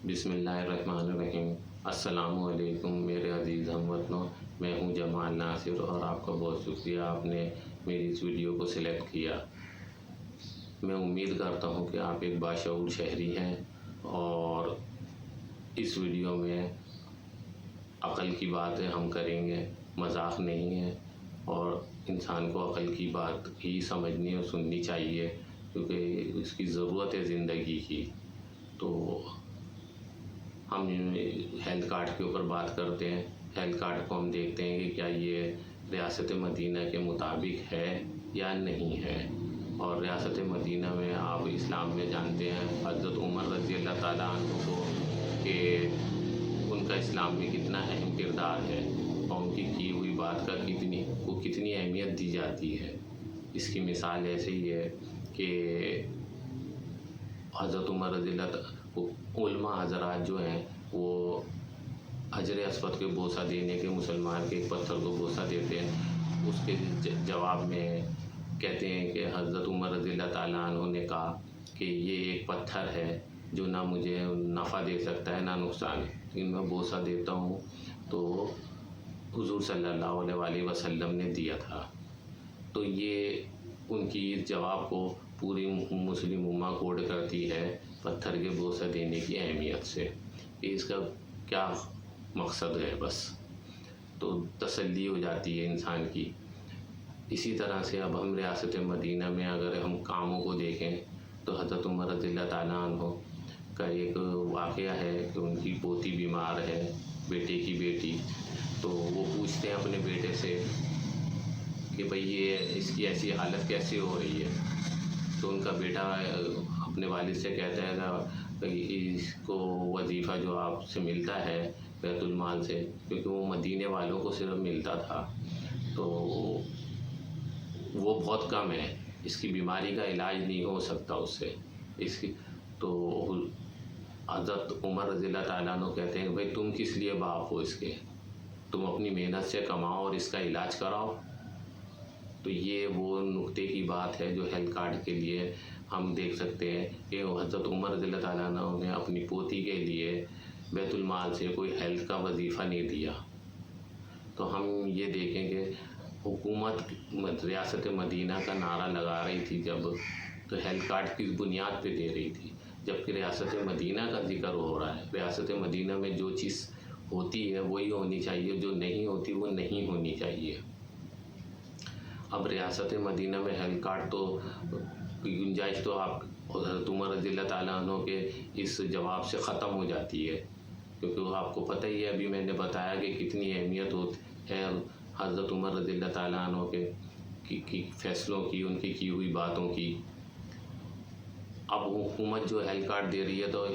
بسم اللہ الرحمن الرحیم۔ السلام علیکم میرے عزیز ہم وطنوں، میں ہوں جمال ناصر اور آپ کا بہت شکریہ آپ نے میری اس ویڈیو کو سلیکٹ کیا۔ میں امید کرتا ہوں کہ آپ ایک باشعور شہری ہیں اور اس ویڈیو میں عقل کی باتیں ہم کریں گے، مذاق نہیں ہے، اور انسان کو عقل کی بات ہی سمجھنی اور سننی چاہیے کیونکہ اس کی ضرورت ہے زندگی کی۔ تو ہم ہیلتھ کارڈ کے اوپر بات کرتے ہیں۔ ہیلتھ کارڈ کو ہم دیکھتے ہیں کہ کیا یہ ریاست مدینہ کے مطابق ہے یا نہیں ہے، اور ریاست مدینہ میں آپ اسلام میں جانتے ہیں حضرت عمر رضی اللہ تعالیٰ عنہ کو کہ ان کا اسلام میں کتنا اہم کردار ہے اور ان کی ہوئی بات کا کتنی اہمیت دی جاتی ہے۔ اس کی مثال ایسے ہی ہے کہ حضرت عمر رضی اللہ تعالیٰ علماء حضرات جو ہیں وہ حجر اسود کے بوسہ دینے کے، مسلمان کے ایک پتھر کو بوسہ دیتے ہیں، اس کے جواب میں کہتے ہیں کہ حضرت عمر رضی اللہ تعالیٰ عنہ نے کہا کہ یہ ایک پتھر ہے جو نہ مجھے نفع دے سکتا ہے نہ نقصان، لیکن میں بوسہ دیتا ہوں تو حضور صلی اللہ علیہ وآلہ وسلم نے دیا تھا۔ تو یہ ان کی جواب کو پوری مسلم امہ کوڈ کرتی ہے پتھر کے بوسہ دینے کی اہمیت سے کہ اس کا کیا مقصد ہے، بس تو تسلی ہو جاتی ہے انسان کی۔ اسی طرح سے اب ہم ریاست مدینہ میں اگر ہم کاموں کو دیکھیں تو حضرت عمر رضی اللہ تعالیٰ عنہ کا ایک واقعہ ہے کہ ان کی پوتی بیمار ہے، بیٹے کی بیٹی، تو وہ پوچھتے ہیں اپنے بیٹے سے کہ بھئی یہ اس کی ایسی حالت کیسے ہو رہی ہے؟ تو ان کا بیٹا اپنے والد سے کہتا ہے کہ اس کو وظیفہ جو آپ سے ملتا ہے بیت المال سے، کیونکہ وہ مدینے والوں کو صرف ملتا تھا، تو وہ بہت کم ہے، اس کی بیماری کا علاج نہیں ہو سکتا اس سے، اس کی تو حضرت عمر رضی اللہ تعالیٰ عنہ کہتے ہیں کہ بھئی تم کس لیے باپ ہو اس کے، تم اپنی محنت سے کماؤ اور اس کا علاج کراؤ۔ تو یہ وہ نقطے کی بات ہے جو ہیلتھ کارڈ کے لیے ہم دیکھ سکتے ہیں کہ حضرت عمر رضی اللہ تعالیٰ عنہ نے اپنی پوتی کے لیے بیت المال سے کوئی ہیلتھ کا وظیفہ نہیں دیا۔ تو ہم یہ دیکھیں کہ حکومت ریاست مدینہ کا نعرہ لگا رہی تھی جب، تو ہیلتھ کارڈ کس بنیاد پہ دے رہی تھی، جبکہ ریاست مدینہ کا ذکر ہو رہا ہے۔ ریاست مدینہ میں جو چیز ہوتی ہے وہی ہونی چاہیے، جو نہیں ہوتی وہ نہیں ہونی چاہیے۔ اب ریاست مدینہ میں ہیلتھ کارڈ تو کی گنجائش تو آپ حضرت عمر رضی اللہ تعالیٰ عنہ کے اس جواب سے ختم ہو جاتی ہے، کیونکہ وہ آپ کو پتہ ہی ہے، ابھی میں نے بتایا کہ کتنی اہمیت ہے حضرت عمر رضی اللہ تعالیٰ عنہ کے فیصلوں کی، ان کی ہوئی باتوں کی۔ اب حکومت جو ہیلتھ کارڈ دے رہی ہے تو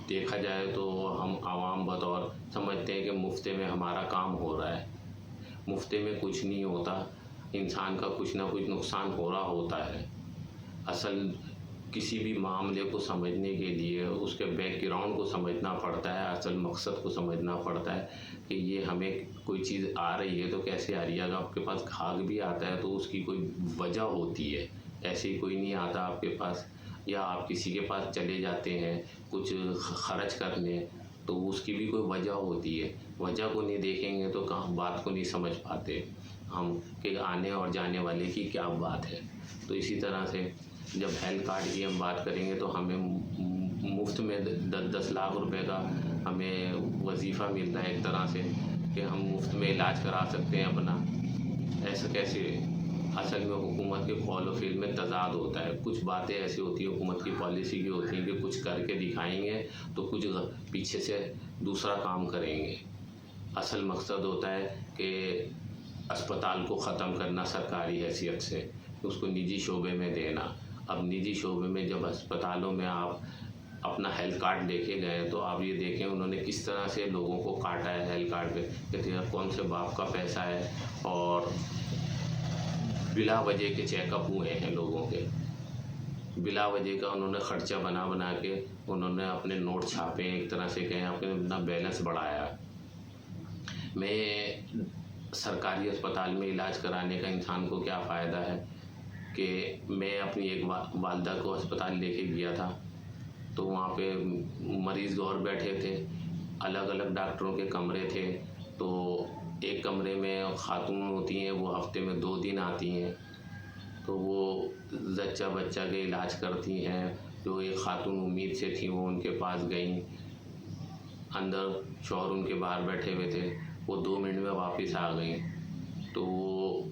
دیکھا جائے تو ہم عوام بطور سمجھتے ہیں کہ مفت میں ہمارا کام ہو رہا ہے۔ مفت میں کچھ نہیں ہوتا، انسان کا کچھ نہ کچھ نقصان ہو رہا ہوتا ہے۔ اصل کسی بھی معاملے کو سمجھنے کے لیے اس کے بیک گراؤنڈ کو سمجھنا پڑتا ہے، اصل مقصد کو سمجھنا پڑتا ہے کہ یہ ہمیں کوئی چیز آ رہی ہے تو کیسے آ رہی ہے۔ اگر آپ کے پاس گھاگ بھی آتا ہے تو اس کی کوئی وجہ ہوتی ہے، ایسے ہی کوئی نہیں آتا آپ کے پاس، یا آپ کسی کے پاس چلے جاتے ہیں کچھ خرچ کرنے تو اس کی بھی کوئی وجہ ہوتی ہے۔ وجہ کو نہیں دیکھیں گے تو بات کو نہیں سمجھ پاتے ہم کہ آنے اور جانے والے کی کیا بات ہے۔ تو اسی طرح سے جب ہیلتھ کارڈ کی ہم بات کریں گے تو ہمیں مفت میں 10 لاکھ روپے کا ہمیں وظیفہ ملتا ہے ایک طرح سے کہ ہم مفت میں علاج کرا سکتے ہیں اپنا۔ ایسا کیسے؟ اصل میں حکومت کے قول و فعل میں تضاد ہوتا ہے، کچھ باتیں ایسی ہوتی ہیں حکومت کی پالیسی کی ہوتی ہیں کہ کچھ کر کے دکھائیں گے تو کچھ پیچھے سے دوسرا کام کریں گے۔ اصل مقصد ہوتا ہے کہ اسپتال کو ختم کرنا سرکاری حیثیت سے، اس کو نجی شعبے میں دینا۔ اب نجی شعبے میں جب اسپتالوں میں آپ اپنا ہیلتھ کارڈ لے کے گئے تو آپ یہ دیکھیں انہوں نے کس طرح سے لوگوں کو کاٹا ہے ہیلتھ کارڈ پہ، کہتے ہیں کون سے باپ کا پیسہ ہے، اور بلا وجہ کے چیک اپ ہوئے ہیں لوگوں کے، بلا وجہ کا انہوں نے خرچہ بنا کے انہوں نے اپنے نوٹ چھاپے ہیں، ایک طرح سے کہیں اپنا بیلنس بڑھایا۔ میں سرکاری اسپتال میں علاج کرانے کا انسان کو کیا فائدہ ہے کہ میں اپنی ایک والدہ کو اسپتال لے کے گیا تھا تو وہاں پہ مریض اور بیٹھے تھے، الگ الگ ڈاکٹروں کے کمرے تھے، تو ایک کمرے میں خاتون ہوتی ہیں، وہ ہفتے میں 2 دن آتی ہیں، تو وہ زچہ بچہ کے علاج کرتی ہیں۔ جو ایک خاتون امید سے تھی وہ ان کے پاس گئیں، اندر شوہر ان کے باہر بیٹھے ہوئے تھے، وہ 2 منٹ میں واپس آ گئیں۔ تو وہ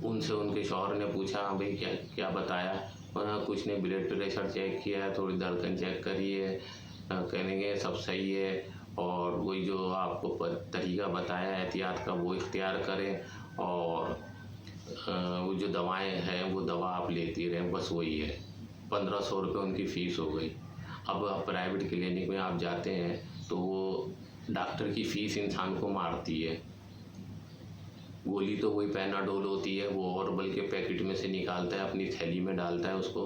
ان سے ان کے شوہر نے پوچھا بھئی کیا بتایا؟ کچھ نہیں، بلڈ پریشر چیک کیا ہے، تھوڑی دھڑکن چیک کری ہے، کہیں گے سب صحیح ہے، اور وہی جو آپ کو طریقہ بتایا احتیاط کا وہ اختیار کریں، اور وہ جو دوائیں ہیں وہ دوا آپ لیتی رہیں، بس وہی ہے۔ 1500 روپے ان کی فیس ہو گئی۔ اب پرائیویٹ کلینک میں آپ جاتے ہیں تو وہ ڈاکٹر کی فیس انسان کو مارتی ہے۔ گولی تو وہی پیناڈول ہوتی ہے، وہ اور بلکہ پیکٹ میں سے نکالتا ہے، اپنی تھیلی میں ڈالتا ہے اس کو،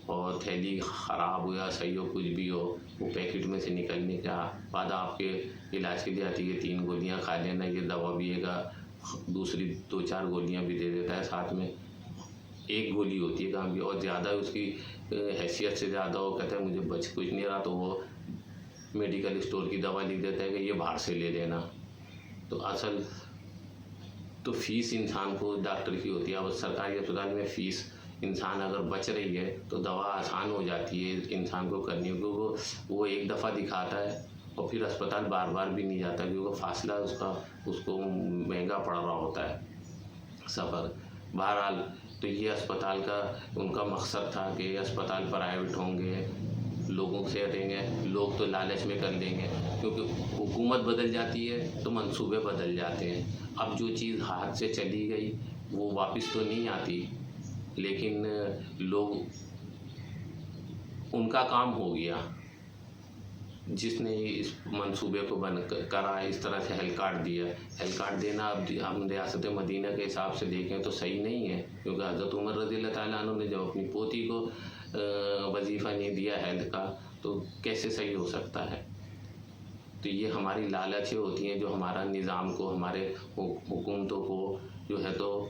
اور تھیلی خراب ہو یا صحیح ہو کچھ بھی ہو، وہ پیکٹ میں سے نکلنے کے بعد آپ کے علاج کے لیے آتی ہے 3 گولیاں کھا لینا، یہ دوا بھی ہے، دوسری 2-4 گولیاں بھی دے دیتا ہے ساتھ میں۔ 1 گولی ہوتی ہے کام کی، اور زیادہ اس کی حیثیت سے زیادہ ہو، کہتا ہے مجھے بچ کچھ نہیں رہا، تو وہ میڈیکل اسٹور کی دوا لکھ دیتا ہے کہ یہ باہر سے لے لینا۔ تو اصل تو فیس انسان کو ڈاکٹر کی ہوتی ہے، اب سرکاری اسپتال میں فیس انسان اگر بچ رہی ہے تو دوا آسان ہو جاتی ہے انسان کو کرنی، کیونکہ وہ ایک دفعہ دکھاتا ہے اور پھر اسپتال بار بار بھی نہیں جاتا، کیونکہ فاصلہ اس کو مہنگا پڑ رہا ہوتا ہے سفر۔ بہرحال تو یہ اسپتال کا ان کا مقصد تھا کہ یہ اسپتال پرائیویٹ ہوں گے، لوگوں سے رہیں گے، لوگ تو لالچ میں کر لیں گے، کیونکہ حکومت بدل جاتی ہے تو منصوبے بدل جاتے ہیں۔ اب جو چیز ہاتھ سے چلی گئی وہ واپس تو نہیں آتی، لیکن لوگ ان کا کام ہو گیا، جس نے اس منصوبے کو کرا، اس طرح سے ہیلتھ کارڈ دیا۔ ہیلتھ کارڈ دینا اب ہم ریاست مدینہ کے حساب سے دیکھیں تو صحیح نہیں ہے، کیونکہ حضرت عمر رضی اللہ تعالیٰ عنہ نے جب اپنی پوتی کو وظیفہ نہیں دیا ہیلتھ کا تو کیسے صحیح ہو سکتا ہے؟ تو یہ ہماری لالچیں ہوتی ہیں جو ہمارا نظام کو، ہمارے حکومتوں کو جو ہے تو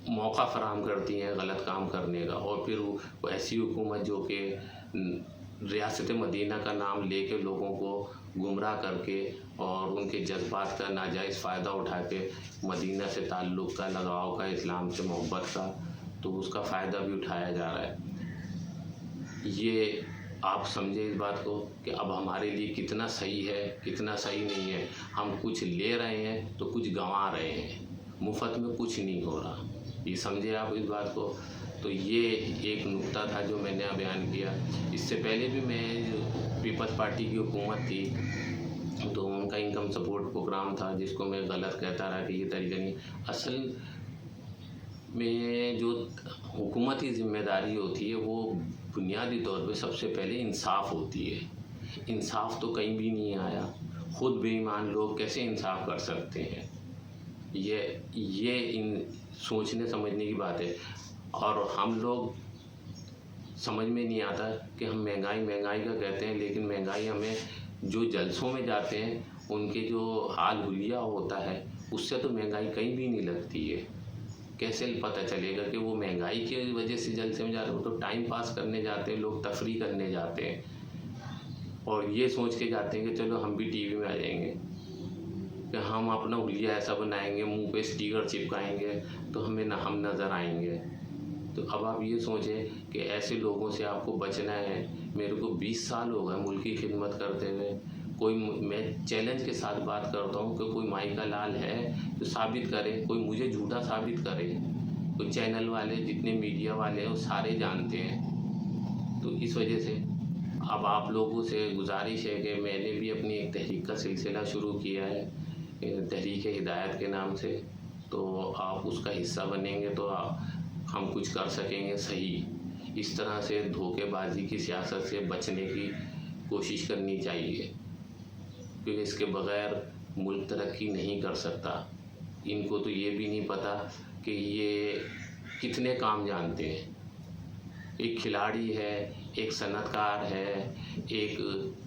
موقع فراہم کرتی ہیں غلط کام کرنے کا، اور پھر وہ ایسی حکومت جو کہ ریاست مدینہ کا نام لے کے لوگوں کو گمراہ کر کے اور ان کے جذبات کا ناجائز فائدہ اٹھا کے مدینہ سے تعلق کا، لگاؤ کا، اسلام سے محبت کا، تو اس کا فائدہ بھی اٹھایا جا رہا ہے۔ یہ آپ سمجھیں اس بات کو کہ اب ہمارے لیے کتنا صحیح ہے، کتنا صحیح نہیں ہے۔ ہم کچھ لے رہے ہیں تو کچھ گنوا رہے ہیں، مفت میں کچھ نہیں ہو رہا، یہ سمجھے آپ اس بات کو۔ تو یہ ایک نکتہ تھا جو میں نے بیان کیا۔ اس سے پہلے بھی میں پیپلز پارٹی کی حکومت تھی تو ان کا انکم سپورٹ پروگرام تھا، جس کو میں غلط کہتا رہا کہ یہ طریقہ نہیں۔ اصل میں جو حکومتی ذمہ داری ہوتی ہے وہ بنیادی طور پہ سب سے پہلے انصاف ہوتی ہے۔ انصاف تو کہیں بھی نہیں آیا، خود بے ایمان لوگ کیسے انصاف کر سکتے ہیں؟ یہ سوچنے سمجھنے کی بات ہے، اور ہم لوگ سمجھ میں نہیں آتا کہ ہم مہنگائی کا کہتے ہیں، لیکن مہنگائی ہمیں جو جلسوں میں جاتے ہیں ان کے جو حال حلیہ ہوتا ہے اس سے تو مہنگائی کہیں بھی نہیں لگتی ہے۔ کیسے پتہ چلے گا کہ وہ مہنگائی کی وجہ سے جلسے میں جاتے ہیں؟ وہ تو ٹائم پاس کرنے جاتے ہیں، لوگ تفریح کرنے جاتے ہیں، اور یہ سوچ کے جاتے ہیں کہ چلو ہم بھی ٹی وی میں آ جائیں گے، کہ ہم اپنا حلیہ ایسا بنائیں گے، منہ پہ اسٹیکر چپکائیں گے تو ہم نظر آئیں گے۔ تو اب آپ یہ سوچیں کہ ایسے لوگوں سے آپ کو بچنا ہے۔ میرے کو 20 سال ہو گئے ملک کی خدمت کرتے ہوئے، میں چیلنج کے ساتھ بات کرتا ہوں کہ کوئی مائی کا لال ہے تو ثابت کرے، کوئی مجھے جھوٹا ثابت کرے۔ کوئی چینل والے، جتنے میڈیا والے ہیں وہ سارے جانتے ہیں۔ تو اس وجہ سے اب آپ لوگوں سے گزارش ہے کہ میں نے بھی اپنی ایک تحریک کا سلسلہ شروع کیا ہے، تحریک ہدایت کے نام سے، تو آپ اس کا حصہ بنیں گے تو ہم کچھ کر سکیں گے صحیح۔ اس طرح سے دھوکے بازی کی سیاست سے بچنے کی کوشش کرنی چاہیے، کیونکہ اس کے بغیر ملک ترقی نہیں کر سکتا۔ ان کو تو یہ بھی نہیں پتہ کہ یہ کتنے کام جانتے ہیں۔ ایک کھلاڑی ہے، ایک صنعت کار ہے، ایک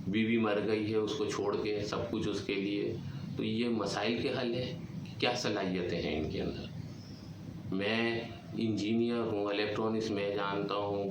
بیوی مر گئی ہے اس کو چھوڑ کے، سب کچھ اس کے لیے، تو یہ مسائل کے حل ہے، کیا صلاحیتیں ہیں ان کے اندر۔ میں انجینئر ہوں، الیکٹرانکس میں جانتا ہوں،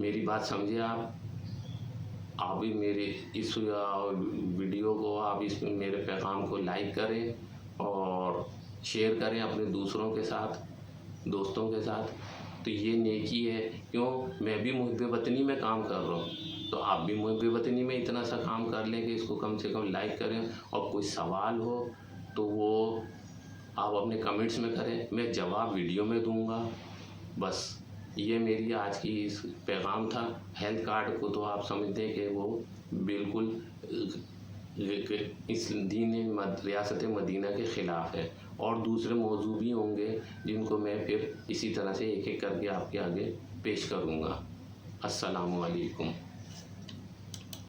میری بات سمجھے آپ بھی میرے اس ویڈیو کو آپ اس میں میرے پیغام کو لائک کریں اور شیئر کریں اپنے دوسروں کے ساتھ، دوستوں کے ساتھ. تو یہ نیکی ہے. کیوں؟ میں بھی محب وطنی میں کام کر رہا ہوں، تو آپ بھی محب وطنی میں اتنا سا کام کر لیں کہ اس کو کم سے کم لائک کریں. اور کوئی سوال ہو تو وہ آپ اپنے کمنٹس میں کریں، میں جواب ویڈیو میں دوں گا. بس یہ میری آج کی اس پیغام تھا. ہیلتھ کارڈ کو تو آپ سمجھتے ہیں کہ وہ بالکل اس ریاست مدینہ کے خلاف ہے. اور دوسرے موضوع بھی ہوں گے جن کو میں پھر اسی طرح سے ایک ایک کر کے آپ کے آگے پیش کروں گا. السلام علیکم.